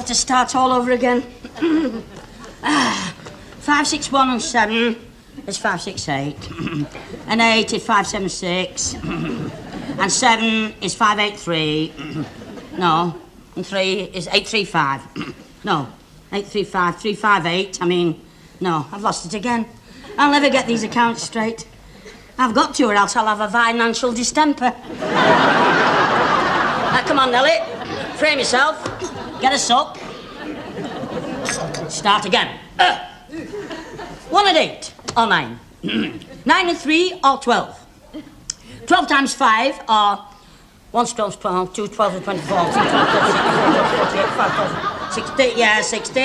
have to start all over again. 5, 6, 1 and 7 is 5, 6, 8. And 8 is 5, 7, 6. And 7 is 5, 8, 3. No. And 3 is 8, 3, 5. No. 8, 3, 5, 3, 5, 8. I mean, no, I've lost it again. I'll never get these accounts straight. I've got to, or else I'll have a financial distemper. Now, come on, Nelly. Frame yourself. Get a sup. Start again. 1 and 8, or 9. 9 and 3, or 12. 12 times 5, or 1 12, 12, 2 12 and 24, 2 12, 60, yeah, 60.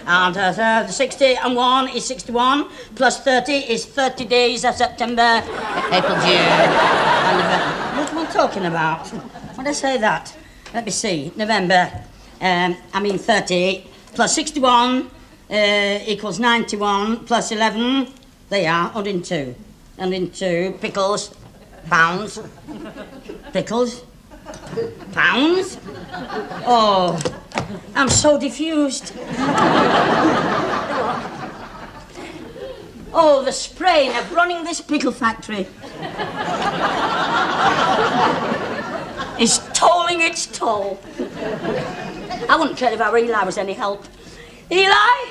And 60 and 1 is 61, plus 30 is 30 days of September, April, June. What am I talking about? When did I say that? Let me see. November, 30, plus 61 equals 91, plus 11, there you are, 102. 102, pickles, pounds. Pickles? Pounds? Oh, I'm so diffused. Oh, the strain of running this pickle factory is tolling its toll. I wouldn't care if our Eli was any help. Eli?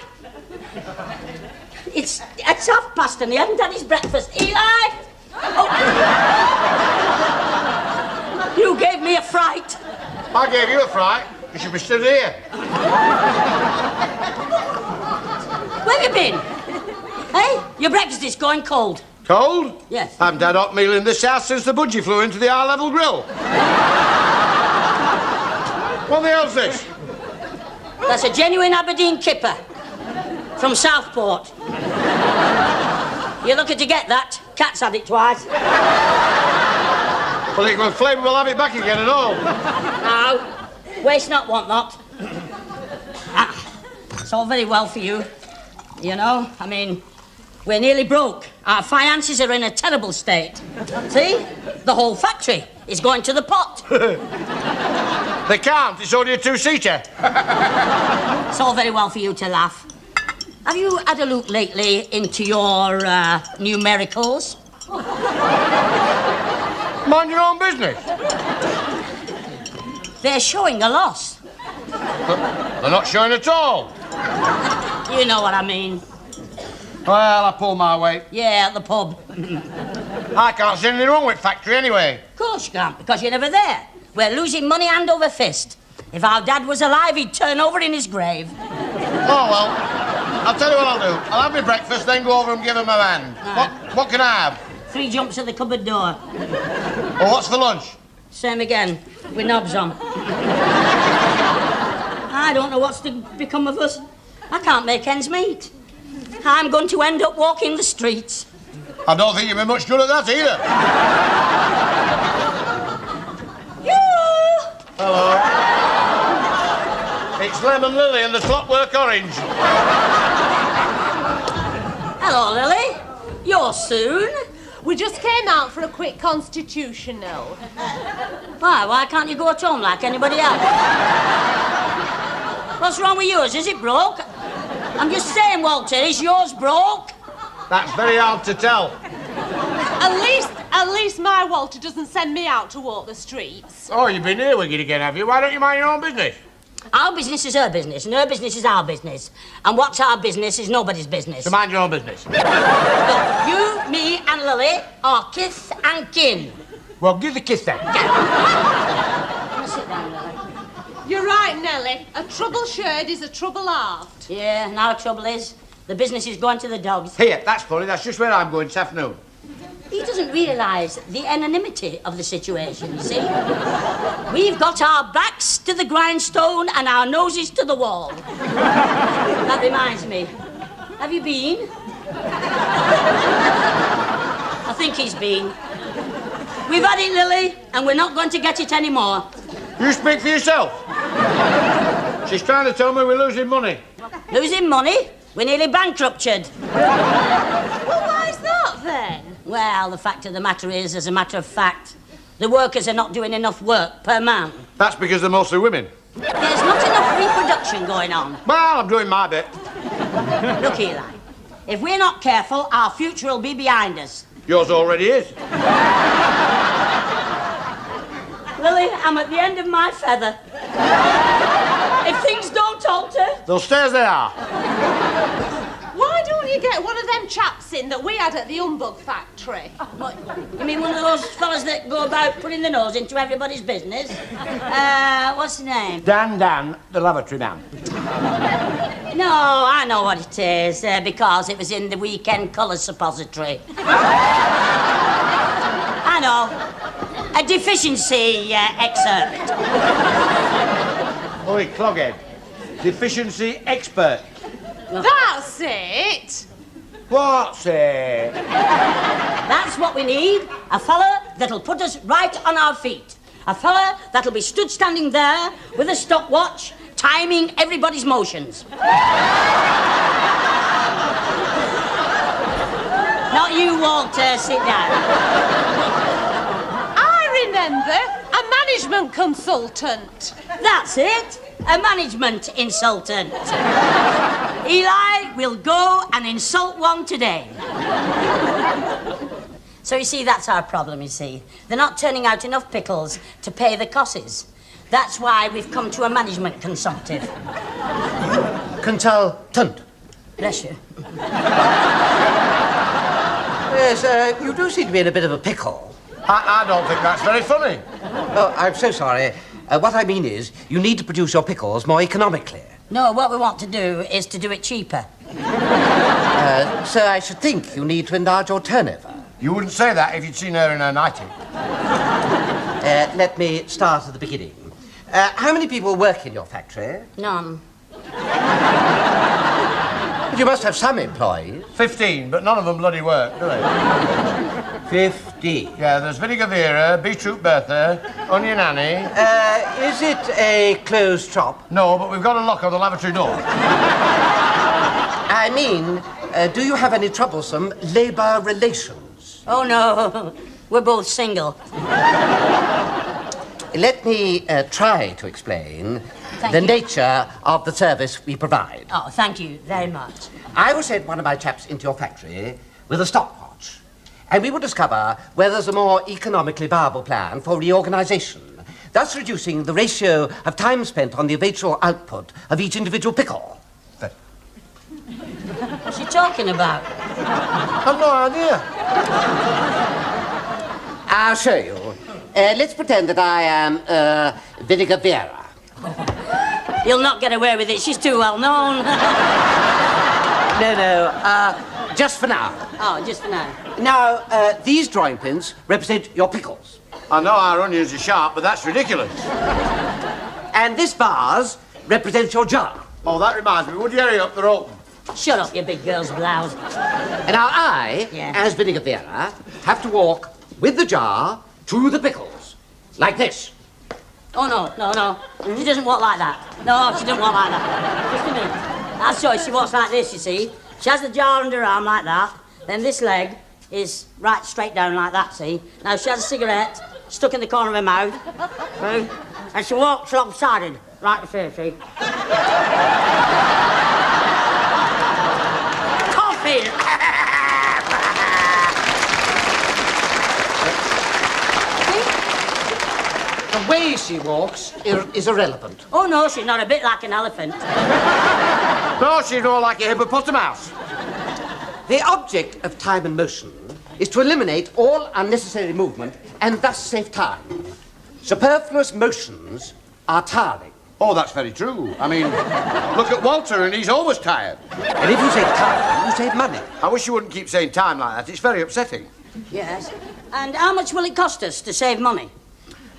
It's 1:30 and he hadn't had his breakfast. Eli? Oh. You gave me a fright. I gave you a fright. You should be stood here. Where have you been? Hey, your breakfast is going cold. Cold? Yes. I haven't had hot meal in this house since the budgie flew into the R-level grill. What the hell's this? That's a genuine Aberdeen kipper from Southport. You're lucky to get that. Cat's had it twice. Well, it will flame, we'll have it back again and all. No. Waste not, want not. It's all very well for you. You know, I mean, we're nearly broke. Our finances are in a terrible state. See? The whole factory is going to the pot. They can't. It's only a two-seater. It's all very well for you to laugh. Have you had a look lately into your numericals? Mind your own business. They're showing a loss. But they're not showing at all. You know what I mean. Well, I pull my weight. Yeah, at the pub. I can't see anything wrong with factory anyway. Of course you can't, because you're never there. We're losing money hand over fist. If our dad was alive, he'd turn over in his grave. Oh, well, I'll tell you what I'll do. I'll have my breakfast, then go over and give him a hand. What can I have? 3 jumps at the cupboard door. Well, what's for lunch? Same again, with knobs on. I don't know what's to become of us. I can't make ends meet. I'm going to end up walking the streets. I don't think you'll be much good at that either. Hello. It's Lemon Lily and the Clockwork Orange. Hello, Lily. You're soon. We just came out for a quick constitutional. Why can't you go at home like anybody else? What's wrong with yours? Is it broke? I'm just saying, Walter, is yours broke? That's very hard to tell. At least my Walter doesn't send me out to walk the streets. Oh, you've been earwigging again, have you? Why don't you mind your own business? Our business is her business, and her business is our business. And what's our business is nobody's business. So mind your own business. Look, you, me, and Lily are kith and kin. Well, give the kiss then. Sit down, Lily. You're right, Nelly. A trouble shared is a trouble halved. Yeah, now the trouble is, the business is going to the dogs. Here, that's funny. That's just where I'm going this afternoon. He doesn't realise the anonymity of the situation, you see? We've got our backs to the grindstone and our noses to the wall. That reminds me. Have you been? I think he's been. We've had it, Lily, and we're not going to get it anymore. You speak for yourself. She's trying to tell me we're losing money. Losing money? We're nearly bankrupted. Well, why is that, then? Well, the fact of the matter is, as a matter of fact, the workers are not doing enough work per man. That's because they're mostly women. There's not enough reproduction action going on. Well, I'm doing my bit. Look, Eli, if we're not careful, our future will be behind us. Yours already is. Lily, I'm at the end of my feather. If things don't alter... They'll stay as they are. Why don't you get one of them chaps in that we had at the humbug factory? What, you mean one of those fellas that go about putting their nose into everybody's business? What's his name? Dan, the lavatory man. No, I know what it is, because it was in the Weekend Colours suppository. I know. A deficiency excerpt. Oi, cloghead. Deficiency expert. That's it. What's it? That's what we need. A fella that'll put us right on our feet. A fella that'll be stood standing there with a stopwatch, timing everybody's motions. Not you, Walter. Sit down. I remember a management consultant. That's it. A management insultant. Eli, we'll go and insult one today. So you see, that's our problem, you see. They're not turning out enough pickles to pay the cosses. That's why we've come to a management consumptive. Consultant. Bless you. Yes, you do seem to be in a bit of a pickle. I don't think that's very funny. Oh, I'm so sorry. What I mean is, you need to produce your pickles more economically. No, what we want to do is to do it cheaper. So I should think you need to enlarge your turnover. You wouldn't say that if you'd seen her in her nightie. Let me start at the beginning. How many people work in your factory? None. But you must have some employees. 15, but none of them bloody work, do they? 50. Yeah, there's Vinegar Vera, Beetroot Bertha, Onion Annie. Is it a closed shop? No, but we've got a lock on the lavatory door. I mean, do you have any troublesome labour relations? Oh, no. We're both single. Let me try to explain the nature of the service we provide. Oh, thank you very much. I will send one of my chaps into your factory with a stopwatch, and we will discover whether there's a more economically viable plan for reorganisation, thus reducing the ratio of time spent on the eventual output of each individual pickle. What's she talking about? I've no idea. I'll show you. Let's pretend that I am Vinegar Vera. You'll not get away with it. She's too well known. No, just for now. Oh, just for now. Now, these drawing pins represent your pickles. I know our onions are sharp, but that's ridiculous. And this vase represents your jar. Oh, that reminds me. Would you hurry up? They're open. Shut up, you big girl's blouse. And now I, Yeah. as Vinegar Vera, have to walk with the jar to the pickles. Like this. Oh, no. She doesn't walk like that. No, she doesn't walk like that. Just a minute. That's so she walks like this, you see. She has the jar under her arm like that. Then this leg is right straight down like that, see. Now she has a cigarette stuck in the corner of her mouth. See? And she walks lopsided, like the face, see. Coffee! The way she walks is irrelevant. Oh, no, she's not a bit like an elephant. No, she's more like a hippopotamus. The object of time and motion is to eliminate all unnecessary movement and thus save time. Superfluous motions are tiring. Oh, that's very true. I mean, look at Walter, and he's always tired. And if you save time, you save money. I wish you wouldn't keep saying time like that. It's very upsetting. Yes. And how much will it cost us to save money?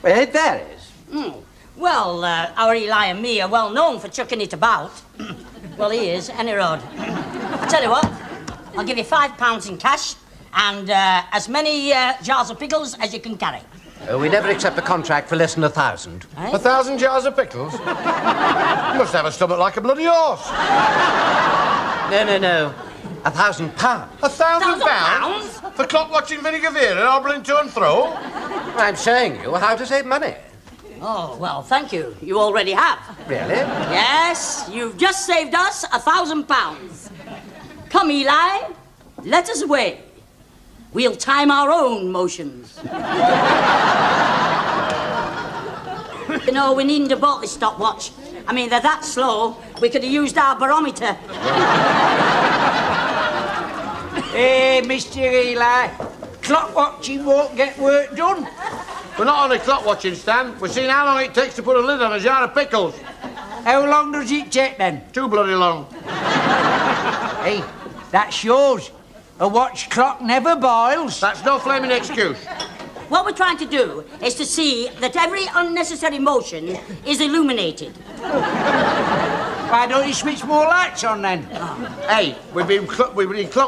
Well, it varies. Well, our Eli and me are well known for chucking it about. Well, he is, any road. I tell you what, I'll give you £5 in cash and as many jars of pickles as you can carry. We never accept a contract for less than 1,000. Eh? 1,000 jars of pickles? You must have a stomach like a bloody horse. No. 1,000 pounds. £1,000? For clock watching Vinegar Vera, hobbling to and fro? I'm showing you how to save money. Oh, well, thank you. You already have. Really? Yes, you've just saved us £1,000. Come, Eli, let us away. We'll time our own motions. You know, we needn't have bought this stopwatch. I mean, they're that slow, we could have used our barometer. Hey, Mr. Eli, clock watching won't get work done. We're not only clock watching, Stan. We're seeing how long it takes to put a lid on a jar of pickles. How long does it take then? Too bloody long. Hey, that's yours. A watch clock never boils. That's no flaming excuse. What we're trying to do is to see that every unnecessary motion is illuminated. Why don't you switch more lights on then? Hey, we've been clock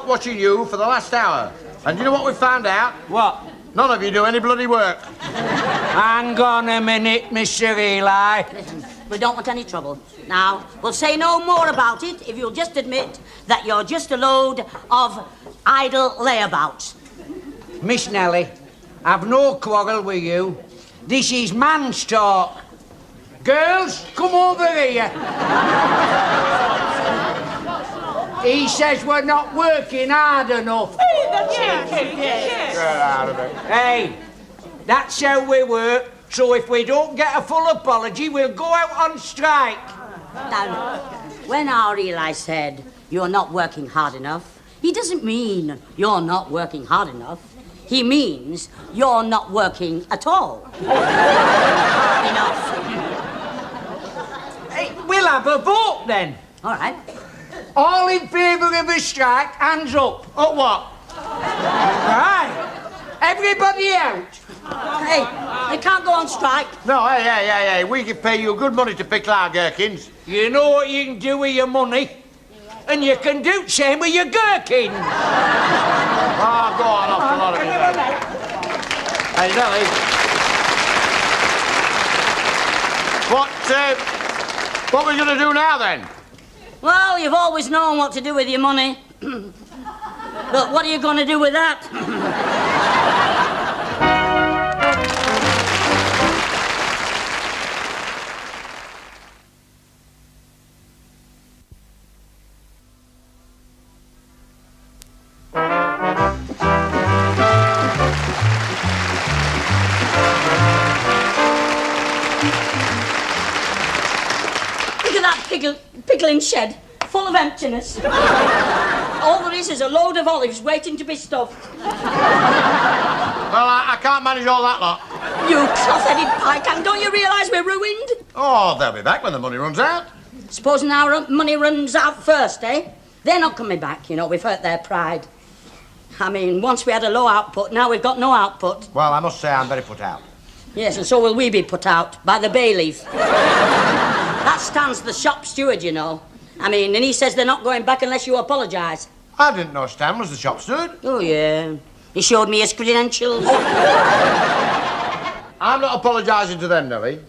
watching you for the last hour. And you know what we found out? What? None of you do any bloody work. Hang on a minute, Mr. Eli. Listen, we don't want any trouble. Now, we'll say no more about it if you'll just admit that you're just a load of idle layabouts. Miss Nellie, I've no quarrel with you. This is man's talk. Girls, come over here. He says we're not working hard enough. Get out of it. Hey, that's how we work. So if we don't get a full apology, we'll go out on strike. Now, when our Eli said you're not working hard enough, he doesn't mean you're not working hard enough. He means you're not working at all. Hard enough. Hey, we'll have a vote then. All right. All in favour of a strike, hands up. Oh, what? Right. Everybody out. Hey, they can't go on strike. No, hey. We can pay you good money to pickle our gherkins. You know what you can do with your money? And you can do the same with your gherkins. Oh, go on, off a lot of it. Hey, Nellie. What are we going to do now, then? Well, you've always known what to do with your money. But what are you going to do with that? Look at that pickling shed, full of emptiness. All there is a load of olives waiting to be stuffed. Well, I can't manage all that lot. You cloth-headed pycan, don't you realise we're ruined? Oh, they'll be back when the money runs out. Supposing our money runs out first, eh? They're not coming back, you know, we've hurt their pride. I mean, once we had a low output, now we've got no output. Well, I must say I'm very put out. Yes, and so will we be put out by the bailiff. That Stan's the shop steward, you know. I mean, and he says they're not going back unless you apologise. I didn't know Stan was the shop steward. Oh, yeah. He showed me his credentials. I'm not apologising to them, Nellie.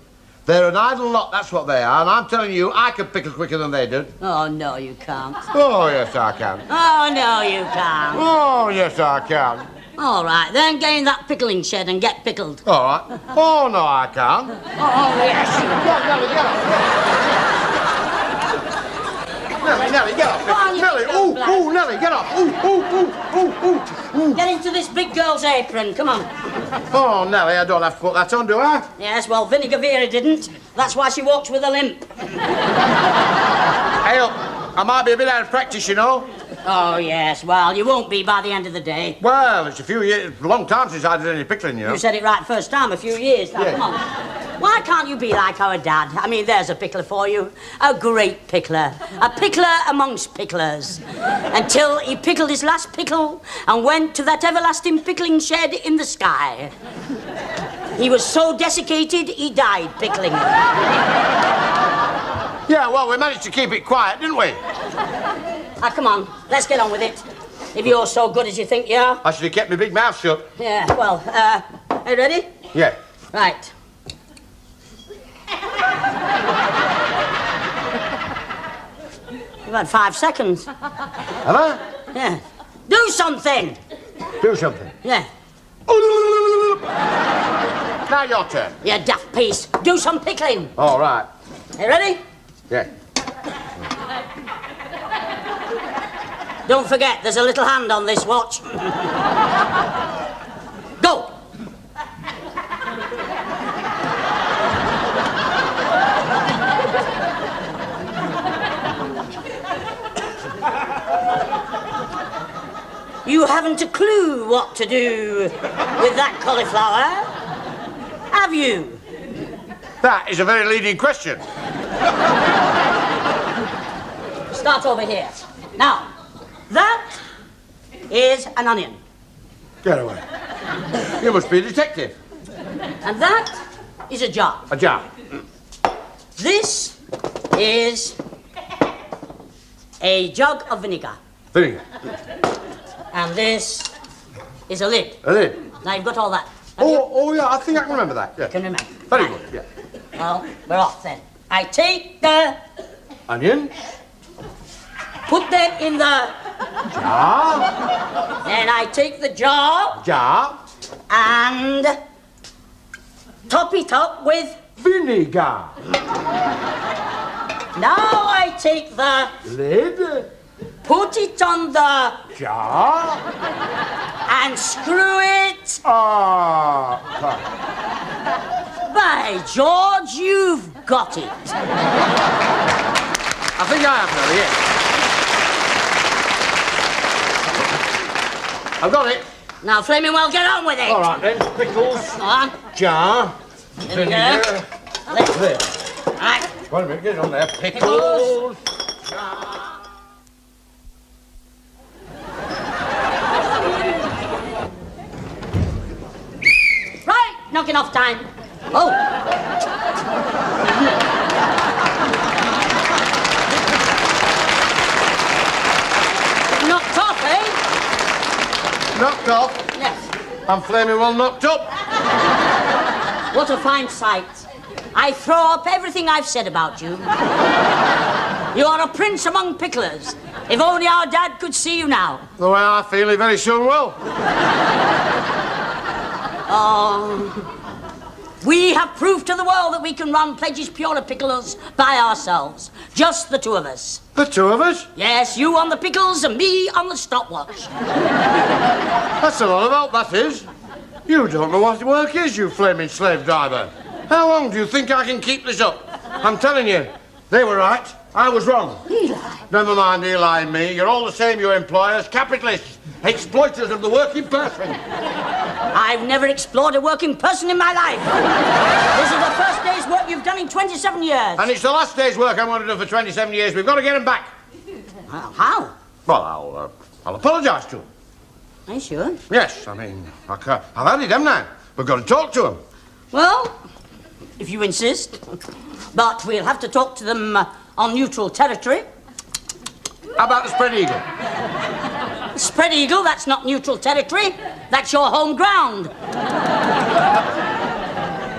They're an idle lot, that's what they are, and I'm telling you, I can pickle quicker than they do. Oh, no, you can't. Oh, yes, I can. Oh, no, you can't. Oh, yes, I can. All right, then get in that pickling shed and get pickled. All right. Oh, no, I can't. Oh, yes. Nellie, get up. Go on, you Nellie, big girl, Black. ooh, Nellie, get up. Ooh. Get into this big girl's apron, come on. Oh, Nellie, I don't have to put that on, do I? Yes, well, Vinegar Vera didn't. That's why she walks with a limp. Hey, look, I might be a bit out of practice, you know. Oh, yes, well, you won't be by the end of the day. Well, it's a long time since I did any pickling, you know. You said it right first time, a few years. Now, Yeah. come on. Why can't you be like our dad? I mean, there's a pickler for you. A great pickler. A pickler amongst picklers. Until he pickled his last pickle and went to that everlasting pickling shed in the sky. He was so desiccated, he died pickling. Yeah, well, we managed to keep it quiet, didn't we? Ah, come on, let's get on with it. If you're so good as you think you are. I should have kept my big mouth shut. Yeah, well, are you ready? Yeah. Right. You've had 5 seconds. Have I? Yeah. Do something! Do something. Yeah. Now your turn. You daft piece. Do some pickling. All right. You ready? Yeah. Don't forget, there's a little hand on this watch. Go. You haven't a clue what to do with that cauliflower, have you? That is a very leading question. Start over here. Now, that is an onion. Get away. You must be a detective. And that is a jar. A jar. This is a jug of vinegar. Vinegar. And this is a lid. A lid. Now you've got all that. Have you? Oh, yeah, I think I can remember that. Yeah. Can remember. Very Right. good, yeah. Well, we're off then. I take the... Onion. Put them in the... Jar. Then I take the jar Jar. and top it up with... Vinegar. Now I take the... Lid. Put it on the... Jar. And screw it. Ah. By George, you've got it. I think I have, Nelly, yeah. I've got it. Now, Flaming Well, get on with it. All right, then. Pickles. Go on. Jar. There we go. There. Right. Wait a minute, get it on there. Pickles. Right, knocking off time. Oh. Knocked off, eh? Knocked off. Yes. I'm flaming well knocked up. What a fine sight. I throw up everything I've said about you. You are a prince among picklers. If only our dad could see you now. The way I feel, he very soon will. We have proved to the world that we can run Pledges Pure Picklers by ourselves. Just the two of us. The two of us? Yes, you on the pickles and me on the stopwatch. That's a lot of help, that is. You don't know what work is, you flaming slave driver. How long do you think I can keep this up? I'm telling you, they were right, I was wrong. Eli. Never mind Eli and me, you're all the same, you employers, capitalists, exploiters of the working person. I've never explored a working person in my life. This is the first day's work you've done in 27 years. And it's the last day's work I'm going to do for 27 years. We've got to get him back. How? Well, I'll apologise to him. Are you sure? Yes, I mean, I've had it, haven't I? We've got to talk to him. Well, if you insist. But we'll have to talk to them on neutral territory. How about the spread eagle? Spread eagle, that's not neutral territory. That's your home ground.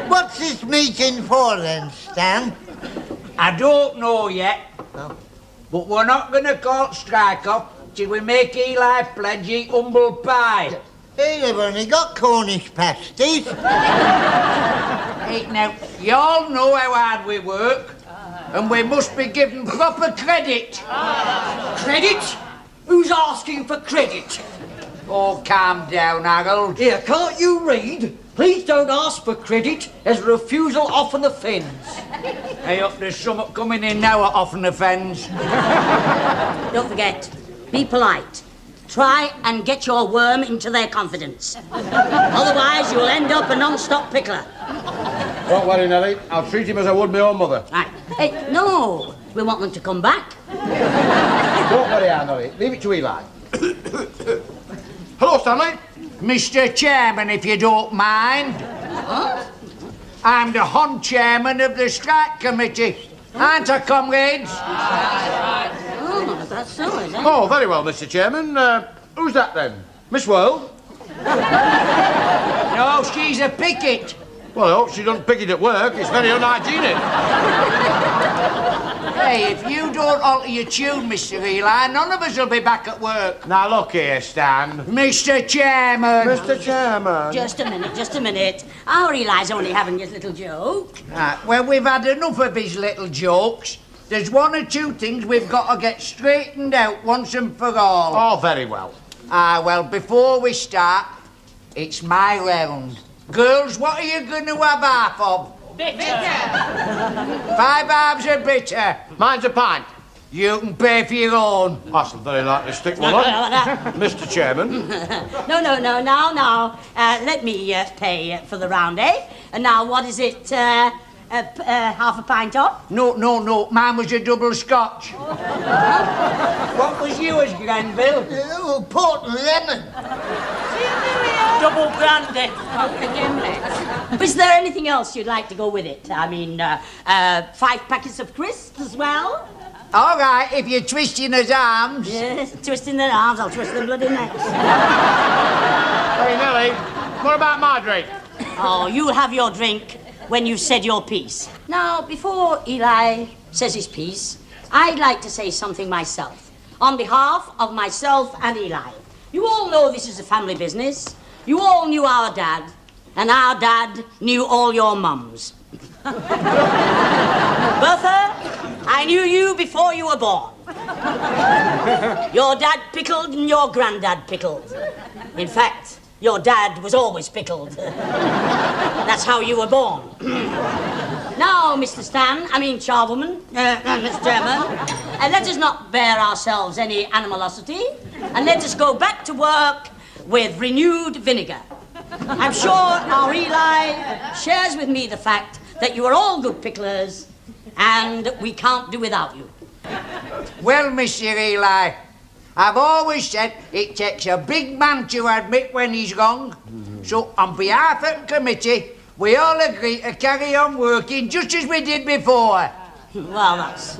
What's this meeting for then, Stan? I don't know yet. But we're not going to call strike off till we make Eli pledge ye humble pie. Hey, they've only got Cornish pasties. Hey, now, you all know how hard we work, and we must be given proper credit. Credit? Who's asking for credit? Oh, calm down, Harold. Here, can't you read? Please don't ask for credit as a refusal often offends. Hey, up, there's something coming in now that often offends. Don't forget, be polite. Try and get your worm into their confidence. Otherwise, you'll end up a non-stop pickler. Don't worry, Nelly. I'll treat him as I would my own mother. Right. Hey, no, we want them to come back. Don't worry, Nelly. Leave it to Eli. Hello, Stanley. Mr. Chairman, if you don't mind. Huh? I'm the Hon Chairman of the Strike Committee. Aren't I, comrades? Oh, that's so, is it? Oh, very well, Mr. Chairman. Who's that, then? Miss World? No, she's a picket. Well, I hope she doesn't pick it at work. It's very unhygienic. Hey, if you don't alter your tune, Mr. Eli, none of us will be back at work. Now, look here, Stan. Mr. Chairman. Mr. Chairman. Just a minute. Our Eli's only having his little joke. Well, we've had enough of his little jokes. There's one or two things we've got to get straightened out once and for all. Oh, very well. Well, before we start, it's my round. Girls, what are you going to have half of? Bitter. 5 halves of bitter. Mine's a pint. You can pay for your own. I shall very likely stick one on. Mr. Chairman. No, now. Let me pay for the round, eh? And now, what is it, half a pint of? No. Mine was a double scotch. What was yours, Granville? Oh, port and lemon. Double brandy. Is there anything else you'd like to go with it? I mean, 5 packets of crisps as well? All right, if you're twisting his arms. Yes, twisting their arms, I'll twist their bloody necks. Hey, Nellie, what about my drink? Oh, you'll have your drink when you've said your piece. Now, before Eli says his piece, I'd like to say something myself, on behalf of myself and Eli. You all know this is a family business. You all knew our dad, and our dad knew all your mums. Bertha, I knew you before you were born. Your dad pickled and your granddad pickled. In fact, your dad was always pickled. That's how you were born. Now, Mr. Charwoman, Mr. Chairman, let us not bear ourselves any animosity, and let us go back to work with renewed vinegar. I'm sure our Eli shares with me the fact that you are all good picklers, and we can't do without you. Well, Mr. Eli, I've always said it takes a big man to admit when he's wrong. So, on behalf of the committee, we all agree to carry on working just as we did before. Well, that's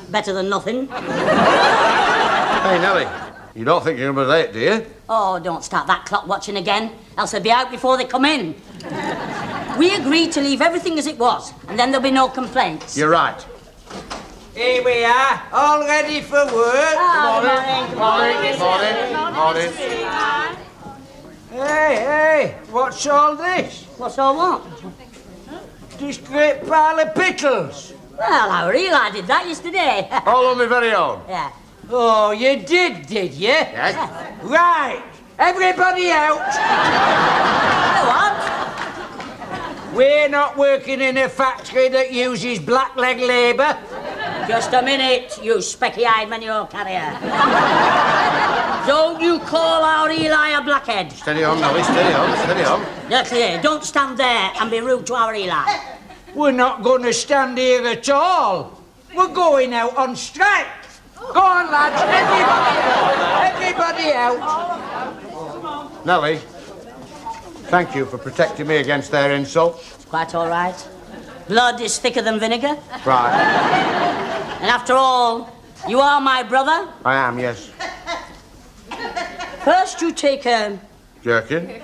better than nothing. Hey, Nellie, you don't think you're going to be late, do you? Oh, don't start that clock watching again, else they'll be out before they come in. We agreed to leave everything as it was, and then there'll be no complaints. You're right. Here we are, all ready for work. Morning. Hey, what's all this? What's all what? This great pile of pickles. Well, our Eli did that yesterday. All on my very own. Yeah. Oh, you did you? Yes? Right, everybody out. What? We're not working in a factory that uses blackleg labour. Just a minute, you specky-eyed manure carrier. Don't you call our Eli a blackhead. Steady on, Nellie, steady on. Look here, don't stand there and be rude to our Eli. We're not going to stand here at all. We're going out on strike. Go on, lads, everybody out. Nellie, thank you for protecting me against their insults. It's quite all right. Blood is thicker than vinegar. Right. And after all, you are my brother. I am, yes. First you take a... Jerkin.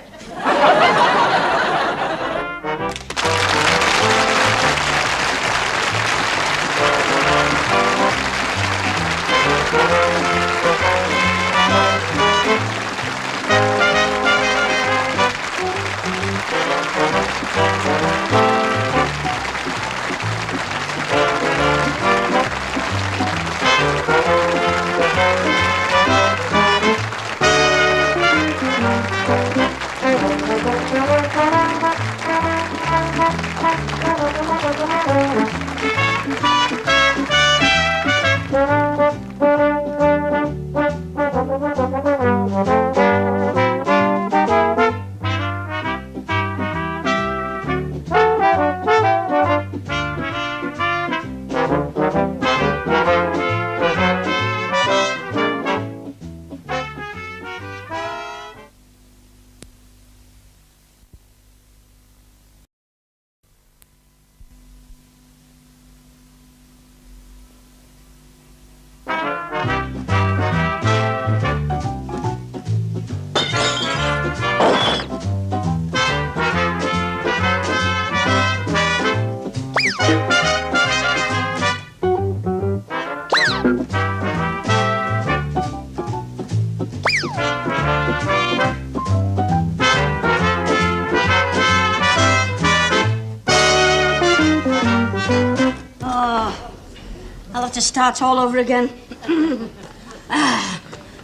I'll have to start all over again.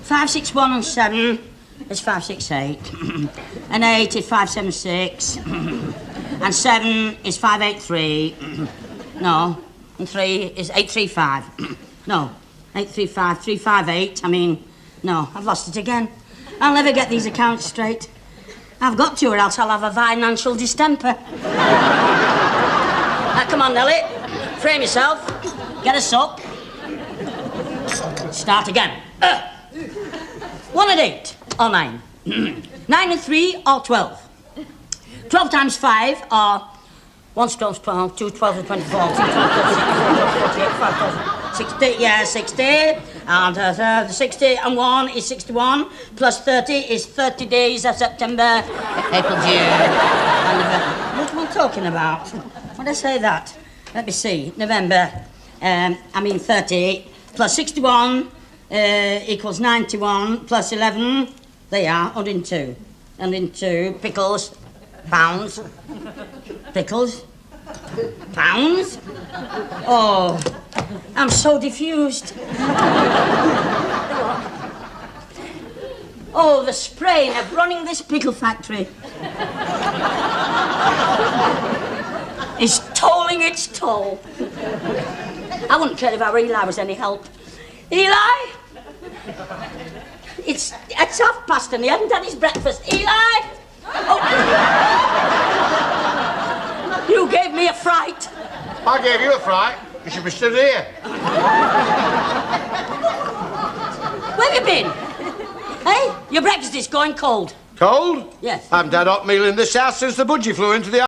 5, 6, 1 and 7 is 5, 6, 8. And 8 is 5, 7, 6. And 7 is 5, 8, 3. No. And 3 is 8, 3, 5. No. 8, 3, 5, 3, 5, 8. I mean, no, I've lost it again. I'll never get these accounts straight. I've got to, or else I'll have a financial distemper. Now, come on, Nelly. Frame yourself. Get us up. Start again. 1 and 8, or 9. 9 and 3, or 12. 12 times 5, or 1 12 12, 2 12 is 24, 2 12 60, yeah, 60. And 60 and 1 is 61, plus 30 is 30 days of September, April, June, and November. What am I talking about? When did I say that? Let me see. November, 30, plus 61 equals 91, plus 11, there you are, 102. 102, pickles, pounds, pickles, pounds. Oh, I'm so diffused. Oh, the strain of running this pickle factory is tolling its toll. I wouldn't care if our Eli was any help. Eli? It's 1:30 and he hadn't had his breakfast. Eli? Oh. You gave me a fright. I gave you a fright. You should be stood here. Where have you been? Hey, your breakfast is going cold. Cold? Yes. I haven't had hot meal in this house since the budgie flew into the